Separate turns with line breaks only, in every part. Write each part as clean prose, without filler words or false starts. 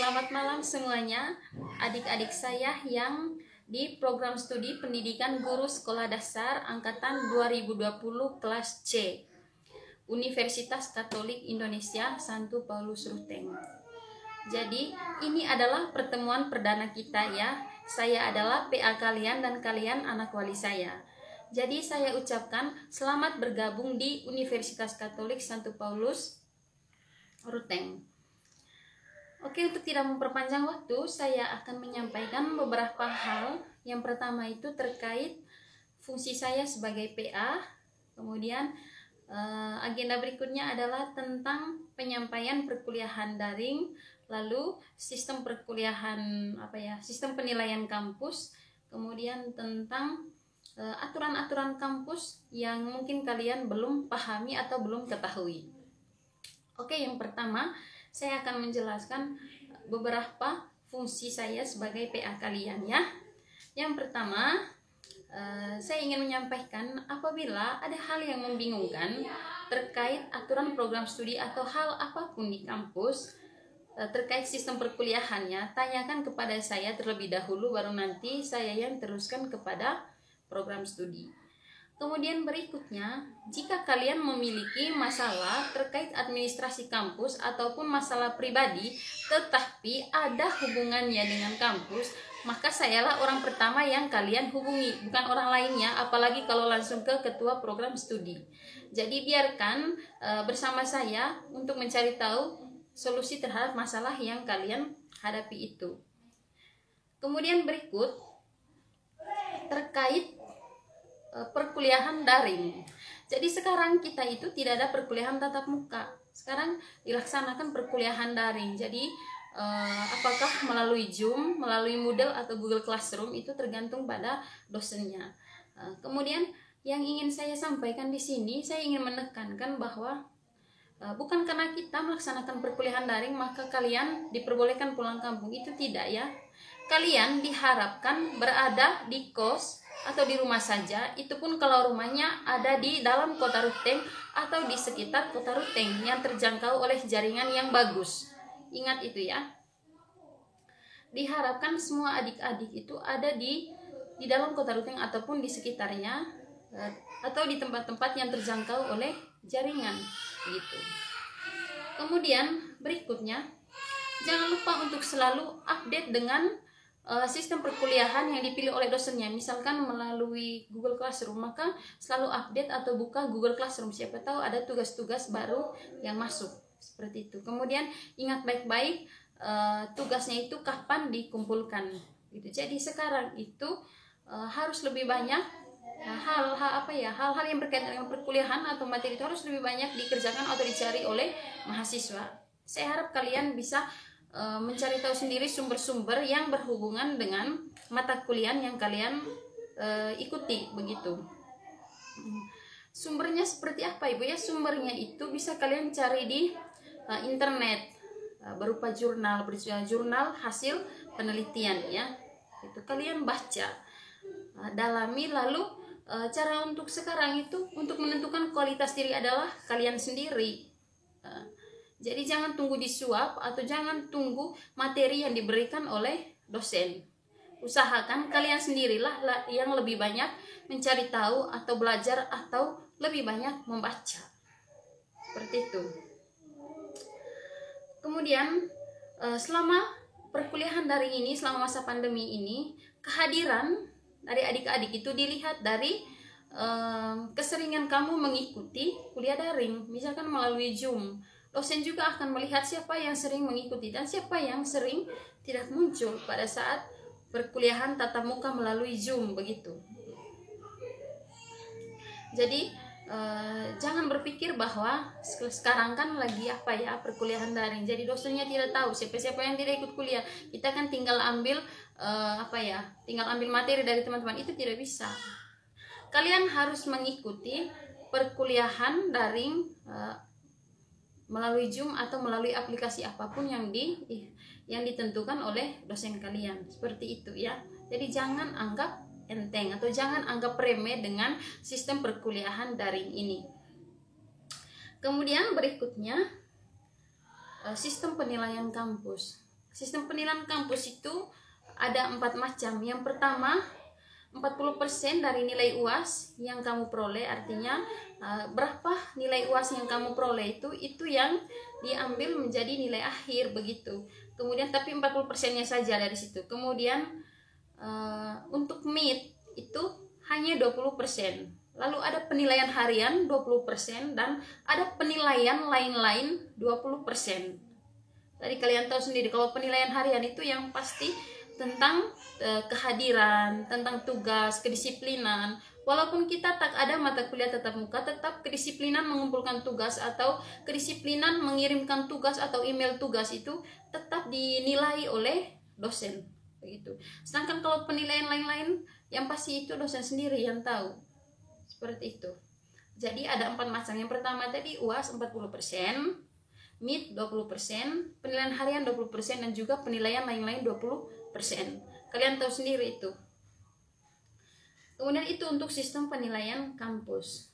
Selamat malam semuanya, adik-adik saya yang di program studi pendidikan guru sekolah dasar angkatan 2020 kelas C, Universitas Katolik Indonesia Santo Paulus Ruteng. Jadi ini adalah pertemuan perdana kita ya. Saya adalah PA kalian dan kalian anak wali saya. Jadi saya ucapkan selamat bergabung di Universitas Katolik Santo Paulus Ruteng. Oke, untuk tidak memperpanjang waktu, saya akan menyampaikan beberapa hal. Yang pertama itu terkait fungsi saya sebagai PA. Kemudian agenda berikutnya adalah tentang penyampaian perkuliahan daring, lalu sistem perkuliahan sistem penilaian kampus, kemudian tentang aturan-aturan kampus yang mungkin kalian belum pahami atau belum ketahui. Oke, yang pertama saya akan menjelaskan beberapa fungsi saya sebagai PA kalian ya. Yang pertama, saya ingin menyampaikan apabila ada hal yang membingungkan terkait aturan program studi atau hal apapun di kampus terkait sistem perkuliahannya, tanyakan kepada saya terlebih dahulu, baru nanti saya yang teruskan kepada program studi. Kemudian berikutnya, jika kalian memiliki masalah terkait administrasi kampus ataupun masalah pribadi tetapi ada hubungannya dengan kampus, maka sayalah orang pertama yang kalian hubungi, bukan orang lainnya, apalagi kalau langsung ke ketua program studi. Jadi biarkan bersama saya untuk mencari tahu solusi terhadap masalah yang kalian hadapi itu. Kemudian berikut terkait perkuliahan daring. Jadi sekarang kita itu tidak ada perkuliahan tatap muka. Sekarang dilaksanakan perkuliahan daring. Jadi apakah melalui Zoom, melalui Moodle atau Google Classroom itu tergantung pada dosennya. Kemudian yang ingin saya sampaikan di sini, saya ingin menekankan bahwa bukan karena kita melaksanakan perkuliahan daring maka kalian diperbolehkan pulang kampung, itu tidak ya. Kalian diharapkan berada di kos atau di rumah saja, itu pun kalau rumahnya ada di dalam kota Ruteng atau di sekitar kota Ruteng yang terjangkau oleh jaringan yang bagus. Ingat itu ya. Diharapkan semua adik-adik itu ada di dalam kota Ruteng ataupun di sekitarnya atau di tempat-tempat yang terjangkau oleh jaringan gitu. Kemudian berikutnya, jangan lupa untuk selalu update dengan sistem perkuliahan yang dipilih oleh dosennya. Misalkan melalui Google Classroom, maka selalu update atau buka Google Classroom, siapa tahu ada tugas-tugas baru yang masuk, seperti itu. Kemudian ingat baik-baik tugasnya itu kapan dikumpulkan gitu. Jadi sekarang itu harus lebih banyak hal-hal yang berkaitan dengan perkuliahan atau materi itu harus lebih banyak dikerjakan atau dicari oleh mahasiswa. Saya harap kalian bisa mencari tahu sendiri sumber-sumber yang berhubungan dengan mata kuliah yang kalian ikuti begitu. Sumbernya seperti apa Ibu ya? Sumbernya itu bisa kalian cari di internet berupa jurnal hasil penelitian ya. Itu kalian baca, dalami, lalu cara untuk sekarang itu untuk menentukan kualitas diri adalah kalian sendiri. Jadi jangan tunggu disuap atau jangan tunggu materi yang diberikan oleh dosen. Usahakan kalian sendirilah yang lebih banyak mencari tahu atau belajar atau lebih banyak membaca. Seperti itu. Kemudian selama perkuliahan daring ini, selama masa pandemi ini, kehadiran dari adik-adik itu dilihat dari keseringan kamu mengikuti kuliah daring, misalkan melalui Zoom. Dosen juga akan melihat siapa yang sering mengikuti dan siapa yang sering tidak muncul pada saat perkuliahan tatap muka melalui Zoom begitu. Jadi jangan berpikir bahwa sekarang kan lagi perkuliahan daring. Jadi dosennya tidak tahu siapa-siapa yang tidak ikut kuliah. Kita kan tinggal ambil tinggal ambil materi dari teman-teman, itu tidak bisa. Kalian harus mengikuti perkuliahan daring melalui Zoom atau melalui aplikasi apapun yang ditentukan oleh dosen kalian, seperti itu ya. Jadi jangan anggap enteng atau jangan anggap remeh dengan sistem perkuliahan daring ini. Kemudian berikutnya sistem penilaian kampus. Sistem penilaian kampus itu ada 4 macam. Yang pertama, 40% dari nilai UAS yang kamu peroleh, artinya berapa nilai UAS yang kamu peroleh itu yang diambil menjadi nilai akhir begitu. Kemudian tapi 40%-nya saja dari situ. Kemudian untuk MIT itu hanya 20%. Lalu ada penilaian harian 20% dan ada penilaian lain-lain 20%. Tadi kalian tahu sendiri kalau penilaian harian itu yang pasti tentang kehadiran, tentang tugas, kedisiplinan. Walaupun kita tak ada mata kuliah tatap muka, tetap kedisiplinan mengumpulkan tugas atau kedisiplinan mengirimkan tugas atau email tugas itu tetap dinilai oleh dosen begitu. Sedangkan kalau penilaian lain-lain yang pasti itu dosen sendiri yang tahu. Seperti itu. Jadi ada 4 macam. Yang pertama tadi UAS 40%, MIT 20%, penilaian harian 20% dan juga penilaian lain-lain 20%. Kalian tahu sendiri itu. Kemudian itu untuk sistem penilaian kampus.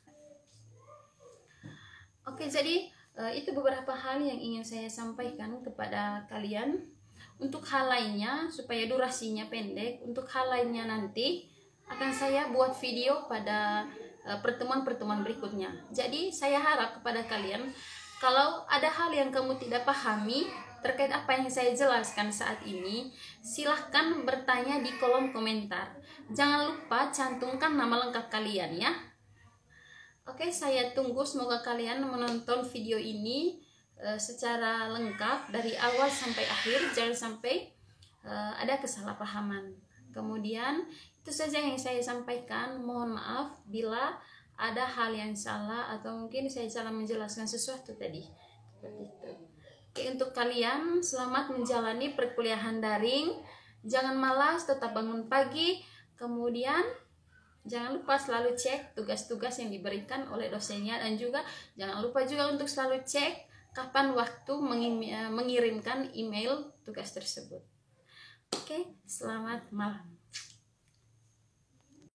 Oke, jadi itu beberapa hal yang ingin saya sampaikan kepada kalian. Untuk hal lainnya, supaya durasinya pendek, untuk hal lainnya nanti akan saya buat video pada pertemuan-pertemuan berikutnya. Jadi saya harap kepada kalian, kalau ada hal yang kamu tidak pahami terkait apa yang saya jelaskan saat ini, silahkan bertanya di kolom komentar. Jangan lupa cantumkan nama lengkap kalian ya. Oke, saya tunggu, semoga kalian menonton video ini secara lengkap dari awal sampai akhir, jangan sampai ada kesalahpahaman. Kemudian itu saja yang saya sampaikan. Mohon maaf bila ada hal yang salah atau mungkin saya salah menjelaskan sesuatu tadi. Seperti itu. Oke, untuk kalian selamat menjalani perkuliahan daring. Jangan malas, tetap bangun pagi. Kemudian jangan lupa selalu cek tugas-tugas yang diberikan oleh dosennya, dan juga jangan lupa juga untuk selalu cek kapan waktu mengirimkan email tugas tersebut. Oke, selamat malam.